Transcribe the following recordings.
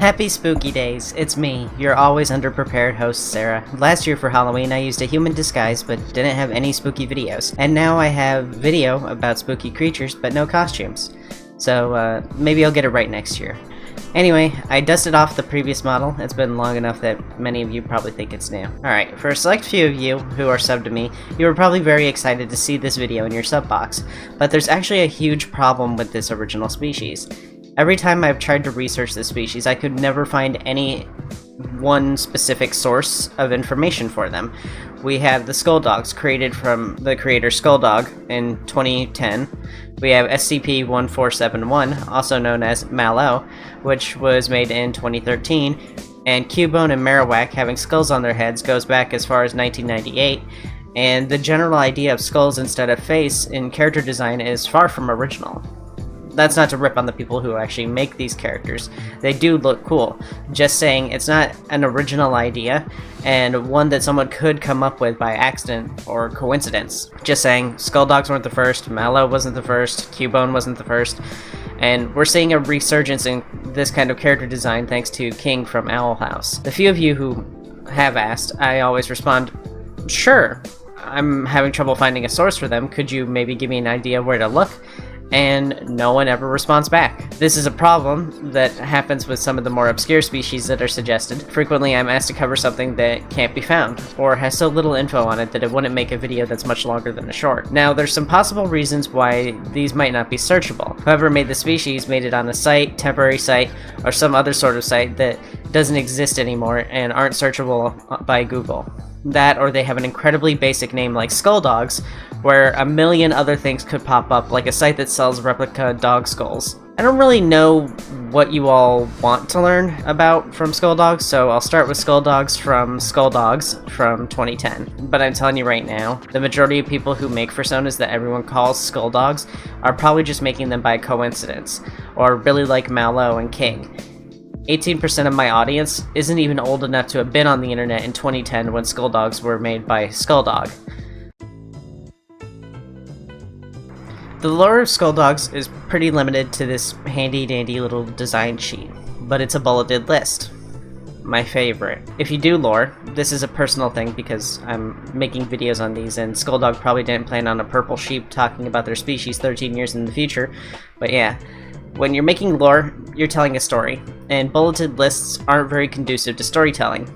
Happy spooky days, it's me, your always underprepared host Sera. Last year for Halloween I used a human disguise but didn't have any spooky videos. And now I have video about spooky creatures but no costumes. So maybe I'll get it right next year. Anyway, I dusted off the previous model. It's been long enough that many of you probably think it's new. Alright, for a select few of you who are subbed to me, you were probably very excited to see this video in your sub box. But there's actually a huge problem with this original species. Every time I've tried to research this species, I could never find any one specific source of information for them. We have the Skulldogs, created from the creator Skulldog in 2010. We have SCP-1471, also known as Mallow, which was made in 2013. And Cubone and Marowak having skulls on their heads goes back as far as 1998. And the general idea of skulls instead of face in character design is far from original. That's not to rip on the people who actually make these characters. They do look cool. Just saying, it's not an original idea, and one that someone could come up with by accident or coincidence. Just saying, Skulldogs weren't the first, Mallow wasn't the first, Cubone wasn't the first, and we're seeing a resurgence in this kind of character design thanks to King from Owl House. The few of you who have asked, I always respond, sure, I'm having trouble finding a source for them, could you maybe give me an idea where to look? And no one ever responds back. This is a problem that happens with some of the more obscure species that are suggested. Frequently I'm asked to cover something that can't be found, or has so little info on it that it wouldn't make a video that's much longer than a short. Now, there's some possible reasons why these might not be searchable. Whoever made the species made it on a site, temporary site, or some other sort of site that doesn't exist anymore and aren't searchable by Google. That, or they have an incredibly basic name like Skulldogs, where a million other things could pop up, like a site that sells replica dog skulls. I don't really know what you all want to learn about from Skulldogs, so I'll start with Skulldogs from Skulldogs from 2010. But I'm telling you right now, the majority of people who make personas that everyone calls Skulldogs are probably just making them by coincidence, or really like Mallow and King. 18% of my audience isn't even old enough to have been on the internet in 2010 when Skulldogs were made by Skulldog. The lore of Skulldogs is pretty limited to this handy dandy little design sheet, but it's a bulleted list. My favorite. If you do lore, this is a personal thing because I'm making videos on these, and Skulldog probably didn't plan on a purple sheep talking about their species 13 years in the future, but yeah. When you're making lore, you're telling a story, and bulleted lists aren't very conducive to storytelling.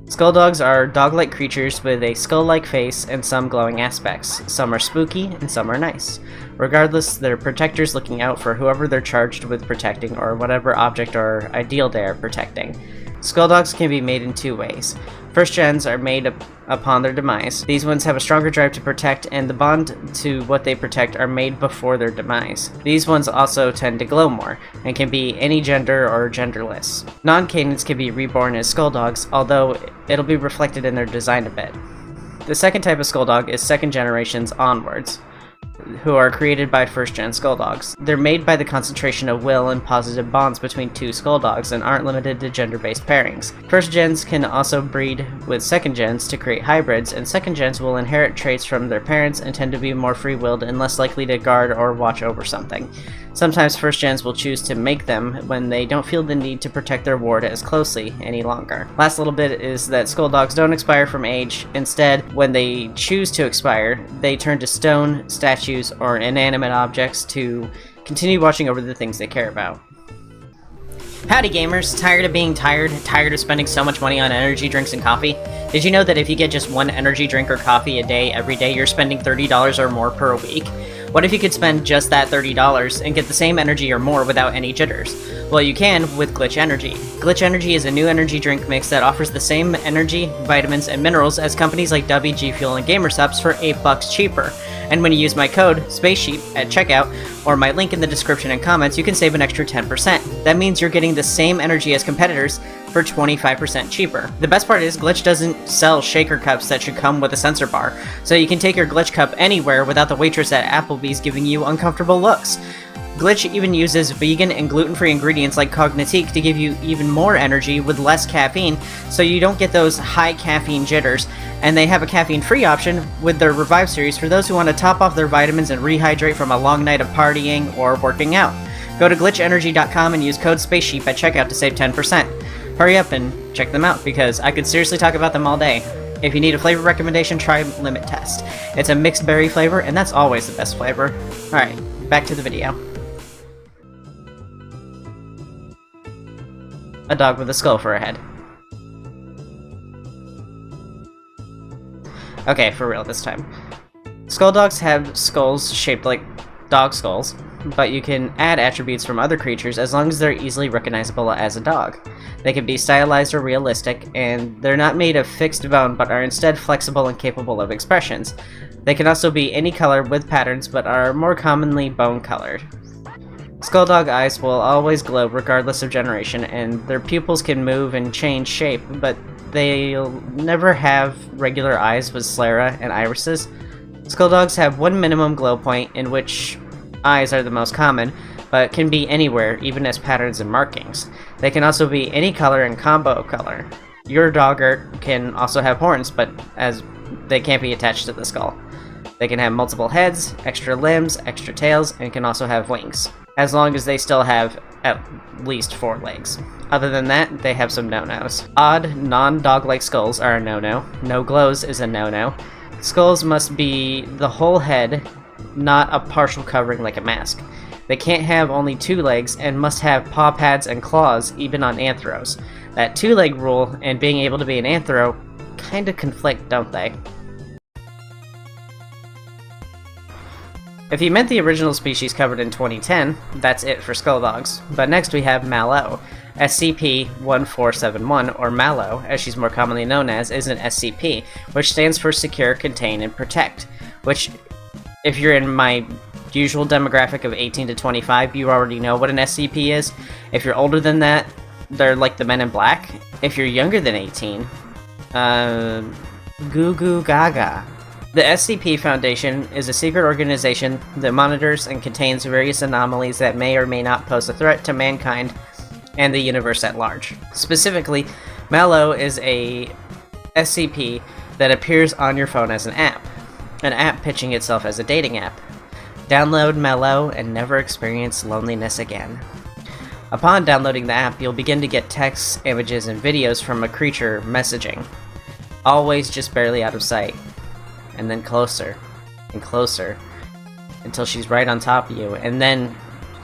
Skulldogs are dog-like creatures with a skull-like face and some glowing aspects. Some are spooky, and some are nice. Regardless, they're protectors looking out for whoever they're charged with protecting or whatever object or ideal they are protecting. Skulldogs can be made in two ways. First gens are made upon their demise. These ones have a stronger drive to protect, and the bond to what they protect are made before their demise. These ones also tend to glow more, and can be any gender or genderless. Non-canons can be reborn as Skulldogs, although it'll be reflected in their design a bit. The second type of Skulldog is second generations onwards, who are created by first-gen Skulldogs. They're made by the concentration of will and positive bonds between two Skulldogs and aren't limited to gender-based pairings. First gens can also breed with second gens to create hybrids, and second gens will inherit traits from their parents and tend to be more free-willed and less likely to guard or watch over something. Sometimes first gens will choose to make them when they don't feel the need to protect their ward as closely any longer. Last little bit is that Skulldogs don't expire from age. Instead, when they choose to expire, they turn to stone, statues, or inanimate objects to continue watching over the things they care about. Howdy gamers, tired of being tired of spending so much money on energy drinks and coffee? Did you know that if you get just one energy drink or coffee a day every day, you're spending $30 or more per week? What if you could spend just that $30 and get the same energy or more without any jitters? Well, you can with Glitch Energy. Glitch Energy is a new energy drink mix that offers the same energy, vitamins, and minerals as companies like W, G Fuel, and GamerSupps for $8 cheaper. And when you use my code, SpaceSheep, at checkout, or my link in the description and comments, you can save an extra 10%. That means you're getting the same energy as competitors for 25% cheaper. The best part is Glitch doesn't sell shaker cups that should come with a sensor bar, so you can take your Glitch cup anywhere without the waitress at Applebee's giving you uncomfortable looks. Glitch even uses vegan and gluten-free ingredients like Cognitique to give you even more energy with less caffeine, so you don't get those high caffeine jitters. And they have a caffeine-free option with their Revive series for those who want to top off their vitamins and rehydrate from a long night of partying or working out. Go to glitchenergy.com and use code SPACESHEEP at checkout to save 10%. Hurry up and check them out, because I could seriously talk about them all day. If you need a flavor recommendation, try Limit Test. It's a mixed berry flavor, and that's always the best flavor. Alright, back to the video. A dog with a skull for a head. Okay, for real this time. Skulldogs have skulls shaped like dog skulls, but you can add attributes from other creatures as long as they're easily recognizable as a dog. They can be stylized or realistic, and they're not made of fixed bone but are instead flexible and capable of expressions. They can also be any color with patterns but are more commonly bone colored. Skulldog eyes will always glow regardless of generation, and their pupils can move and change shape, but they'll never have regular eyes with sclera and irises. Skulldogs have one minimum glow point, in which eyes are the most common, but can be anywhere, even as patterns and markings. They can also be any color and combo color. Your dogger can also have horns, but as they can't be attached to the skull. They can have multiple heads, extra limbs, extra tails, and can also have wings, as long as they still have at least 4 legs. Other than that, they have some no-nos. Odd, non-dog-like skulls are a no-no. No glows is a no-no. Skulls must be the whole head, not a partial covering like a mask. They can't have only 2 legs and must have paw pads and claws, even on anthros. That 2-leg rule and being able to be an anthro kinda conflict, don't they? If you meant the original species covered in 2010, that's it for Skulldogs. But next we have Mallow. SCP-1471, or Mallow, as she's more commonly known as, is an SCP, which stands for Secure, Contain, and Protect, which, if you're in my usual demographic of 18 to 25, you already know what an SCP is. If you're older than that, they're like the Men in Black. If you're younger than 18, goo goo gaga. The SCP Foundation is a secret organization that monitors and contains various anomalies that may or may not pose a threat to mankind and the universe at large. Specifically, Mallow is a SCP that appears on your phone as an app pitching itself as a dating app. Download Mallow and never experience loneliness again. Upon downloading the app, you'll begin to get texts, images, and videos from a creature messaging, always just barely out of sight, and then closer and closer until she's right on top of you, and then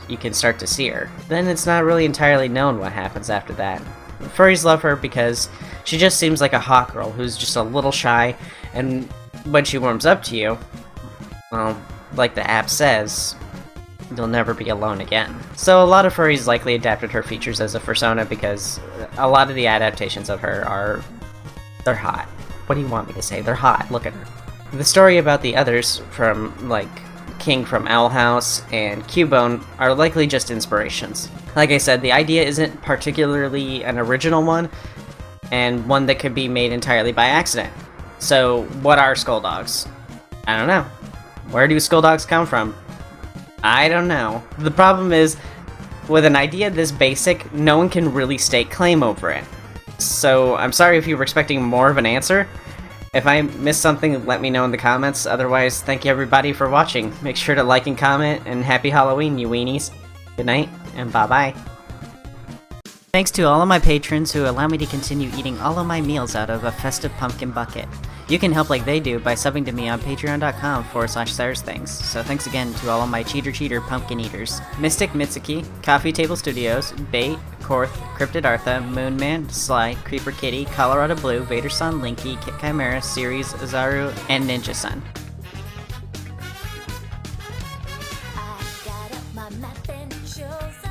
you can start to see her. Then it's not really entirely known what happens after that. Furries love her because she just seems like a hot girl who's just a little shy, and when she warms up to you, well, like the app says, you'll never be alone again. So a lot of furries likely adapted her features as a fursona because a lot of the adaptations of her they're hot. What do you want me to say? They're hot. Look at her. The story about the others, from like King from Owl House and Cubone, are likely just inspirations. Like I said, the idea isn't particularly an original one, and one that could be made entirely by accident. So what are Skulldogs? I don't know. Where do Skulldogs come from? I don't know. The problem is, with an idea this basic, no one can really stake claim over it. So I'm sorry if you were expecting more of an answer. If I missed something, let me know in the comments. Otherwise, thank you everybody for watching. Make sure to like and comment, and happy Halloween, you weenies. Good night, and bye-bye. Thanks to all of my patrons who allow me to continue eating all of my meals out of a festive pumpkin bucket. You can help like they do by subbing to me on patreon.com/SarsThings. So thanks again to all of my cheater pumpkin eaters. Mystic Mitsuki, Coffee Table Studios, Bait, Korth, Cryptid Artha, Moonman, Sly, Creeper Kitty, Colorado Blue, Vader-san, Linky, Kit Chimera, Series, Azaru, and Ninja-san. I got up my math and shows.